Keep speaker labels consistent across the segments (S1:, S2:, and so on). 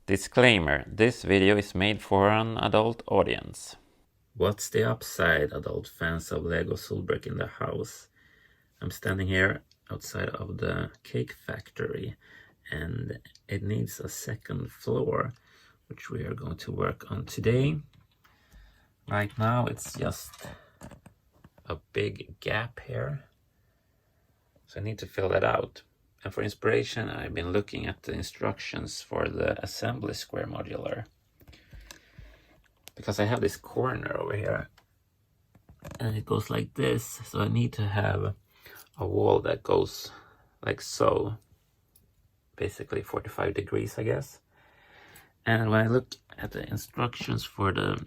S1: Disclaimer, this video is made for an adult audience. What's the upside, adult fans of Lego Solbrick in the house? I'm standing here outside of the cake factory and it needs a second floor, which we are going to work on today. Right now it's just a big gap here, so I need to fill that out. And for inspiration, I've been looking at the instructions for the assembly square modular, because I have this corner over here and it goes like this, so I need to have a wall that goes like so, basically 45 degrees, I guess. And when I look at the instructions for the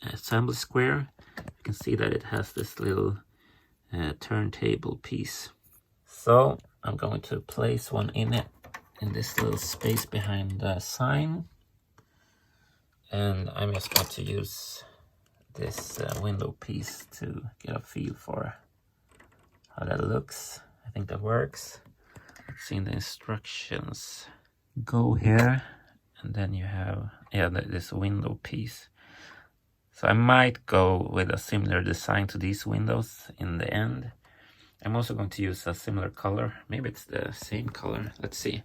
S1: assembly square, you can see that it has this little turntable piece. So I'm going to place one in it, in this little space behind the sign. And I'm just going to use this window piece to get a feel for how that looks. I think that works. Let's see in the instructions. Go here, and then you have this window piece. So I might go with a similar design to these windows in the end. I'm also going to use a similar color. Maybe it's the same color. Let's see.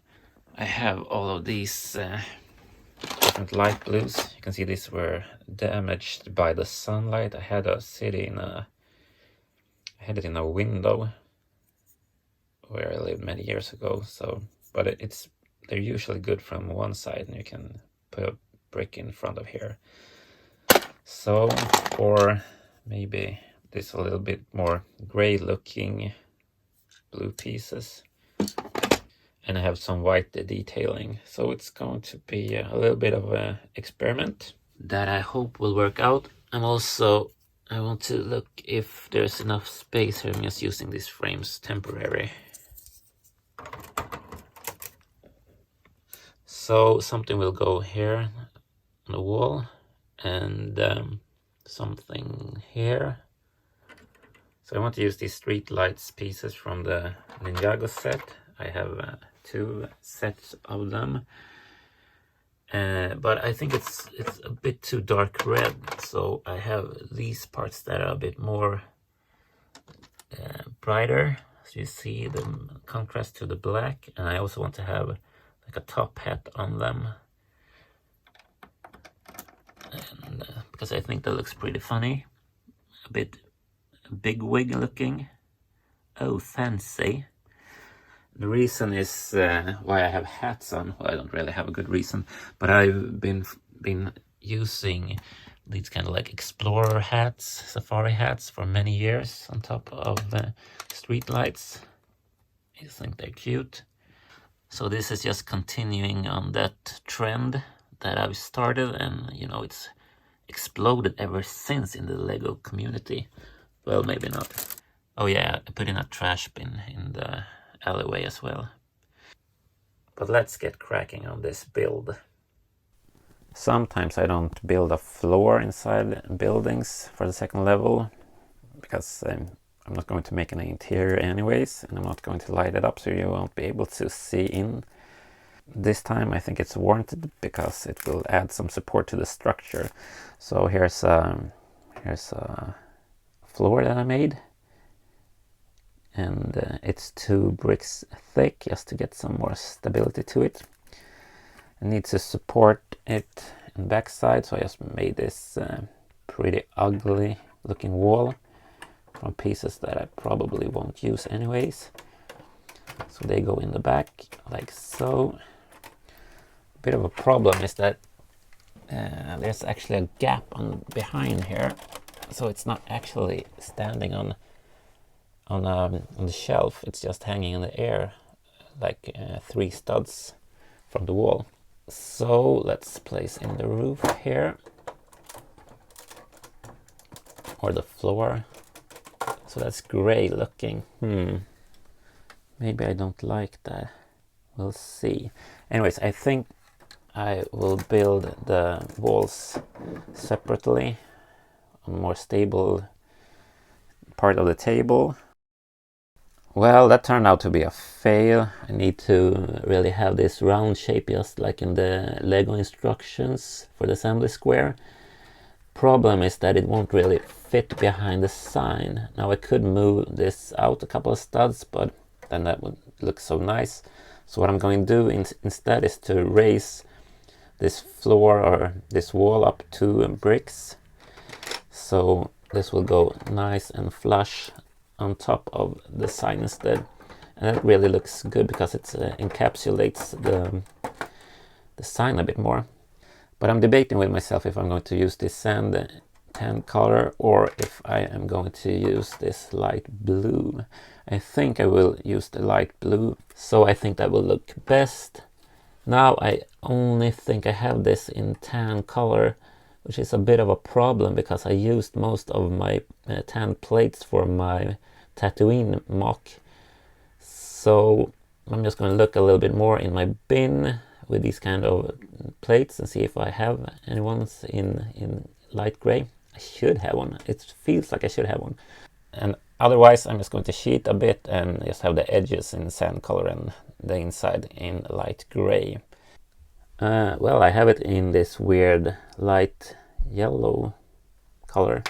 S1: I have all of these different light blues. You can see these were damaged by the sunlight. I had it in a window where I lived many years ago. So, but they're usually good from one side, and you can put a brick in front of here. So, or maybe this a little bit more gray looking blue pieces. And I have some white detailing. So it's going to be a little bit of an experiment that I hope will work out. I want to look if there's enough space here. I'm just using these frames temporary. So something will go here on the wall, and something here. So I want to use these street lights pieces from the Ninjago set. I have 2 sets of them, but I think it's a bit too dark red, so I have these parts that are a bit more brighter, so you see the contrast to the black. And I also want to have like a top hat on them, and because I think that looks pretty funny, a bit big wig looking. Oh, fancy. The reason is why I have hats on. Well, I don't really have a good reason, but I've been using these kind of like explorer hats, safari hats, for many years on top of street lights. I think they're cute. So this is just continuing on that trend that I've started, and you know, it's exploded ever since in the Lego community. Well, maybe not. Oh yeah, I put in a trash bin in the alleyway as well. But let's get cracking on this build. Sometimes I don't build a floor inside buildings for the second level, because I'm not going to make any interior anyways, and I'm not going to light it up, so you won't be able to see in. This time I think it's warranted because it will add some support to the structure. So here's a floor that I made, and it's 2 bricks thick, just to get some more stability to it. It needs to support it in backside, so I just made this pretty ugly looking wall from pieces that I probably won't use anyways. So they go in the back like so. A bit of a problem is that there's actually a gap on behind here, so it's not actually standing on the shelf. It's just hanging in the air, like 3 studs from the wall. So let's place in the roof here, or the floor. So that's gray looking. Maybe I don't like that. We'll see. Anyways, I think I will build the walls separately on a more stable part of the table. Well, that turned out to be a fail. I need to really have this round shape just like in the Lego instructions for the assembly square. Problem is that it won't really fit behind the sign. Now I could move this out a couple of studs, but then that would look so nice. So what I'm going to do instead is to raise this floor or this wall up 2 bricks. So this will go nice and flush on top of the sign instead. And that really looks good because it encapsulates the sign a bit more. But I'm debating with myself if I'm going to use this sand tan color or if I am going to use this light blue. I think I will use the light blue, so I think that will look best. Now I only think I have this in tan color, which is a bit of a problem because I used most of my tan plates for my Tatooine mock. So I'm just going to look a little bit more in my bin with these kind of plates and see if I have any ones in light gray. I should have one. It feels like I should have one. And otherwise I'm just going to sheet a bit and just have the edges in sand color and the inside in light gray. Well, I have it in this weird light yellow color.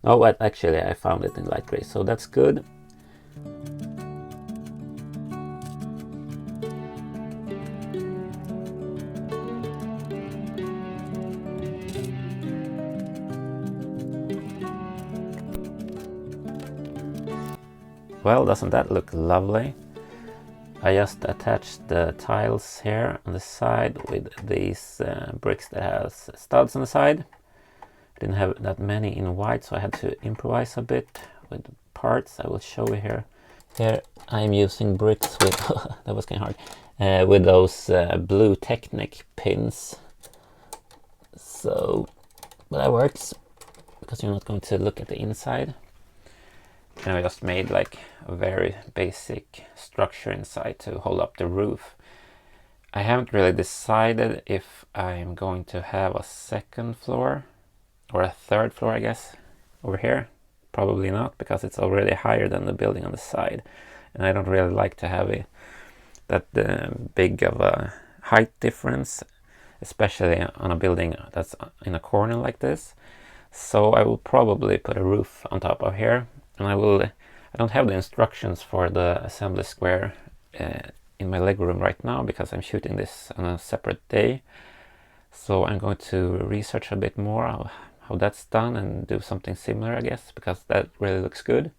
S1: No, actually I found it in light gray, so that's good. Well, doesn't that look lovely? I just attached the tiles here on the side with these bricks that has studs on the side. I didn't have that many in white, so I had to improvise a bit with parts. I will show you here. Here I'm using bricks with, that was kind of hard, with those blue Technic pins. So, but that works because you're not going to look at the inside. And I just made like a very basic structure inside to hold up the roof. I haven't really decided if I'm going to have a second floor or a third floor, I guess, over here. Probably not, because it's already higher than the building on the side. And I don't really like to have that big of a height difference, especially on a building that's in a corner like this. So I will probably put a roof on top of here. And I don't have the instructions for the assembly square in my Lego room right now because I'm shooting this on a separate day. So I'm going to research a bit more how that's done and do something similar, I guess, because that really looks good.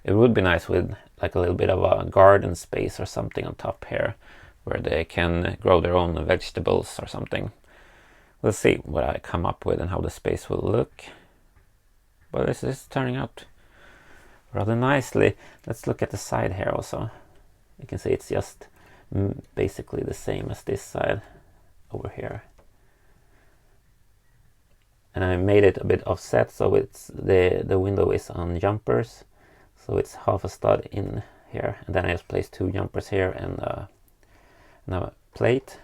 S1: It would be nice with like a little bit of a garden space or something on top here where they can grow their own vegetables or something. We'll see what I come up with and how the space will look. But this is turning out rather nicely. Let's look at the side here also. You can see it's just basically the same as this side over here. And I made it a bit offset, so it's the window is on jumpers, so it's half a stud in here, and then I just placed 2 jumpers here and a plate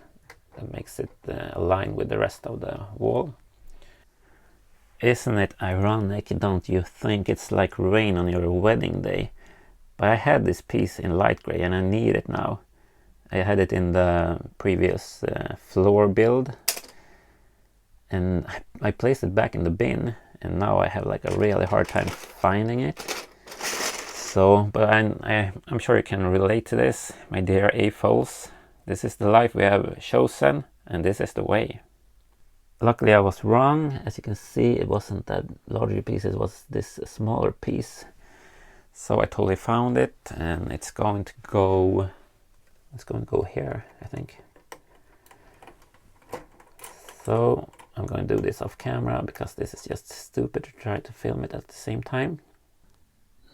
S1: that makes it align with the rest of the wall. Isn't it ironic, don't you think? It's like rain on your wedding day. But I had this piece in light gray and I need it now. I had it in the previous floor build and I placed it back in the bin, and now I have like a really hard time finding it. So, but I'm sure you can relate to this, my dear AFOLs. This is the life we have chosen, and this is the way. Luckily I was wrong. As you can see, it wasn't that larger piece, it was this smaller piece. So I totally found it, and it's going to go here, I think. So I'm going to do this off camera because this is just stupid to try to film it at the same time.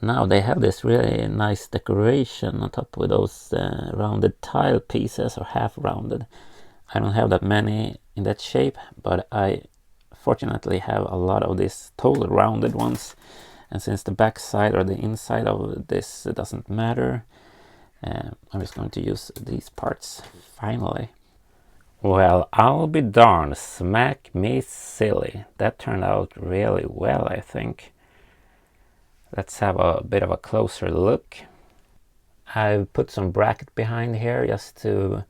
S1: Now they have this really nice decoration on top with those rounded tile pieces, or half rounded. I don't have that many in that shape, but I fortunately have a lot of these total rounded ones. And since the back side or the inside of this doesn't matter, I'm just going to use these parts finally. Well, I'll be darned, smack me silly. That turned out really well, I think. Let's have a bit of a closer look. I've put some bracket behind here just to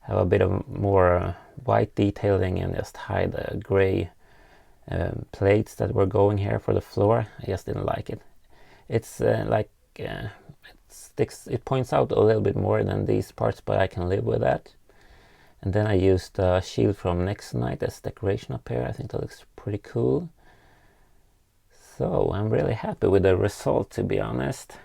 S1: have a bit of more white detailing and just hide the gray plates that were going here for the floor. I just didn't like it. It's it points out a little bit more than these parts, but I can live with that. And then I used a shield from Nexonite as decoration up here. I think that looks pretty cool. So I'm really happy with the result, to be honest.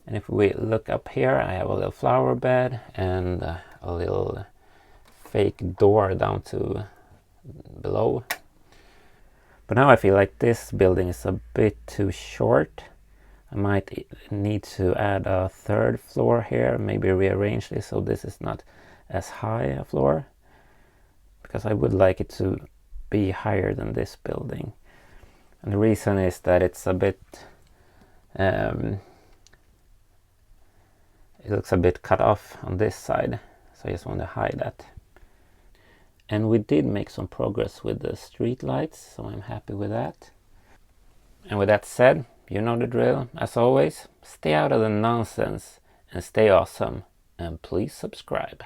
S1: And if we look up here, I have a little flower bed and a little fake door down to below. But now I feel like this building is a bit too short. I might need to add a third floor here, maybe rearrange this so this is not as high a floor, because I would like it to be higher than this building. And the reason is that it's a bit it looks a bit cut off on this side, so I just want to hide that. And we did make some progress with the street lights, so I'm happy with that. And with that said, you know the drill. As always, stay out of the nonsense and stay awesome. And please subscribe.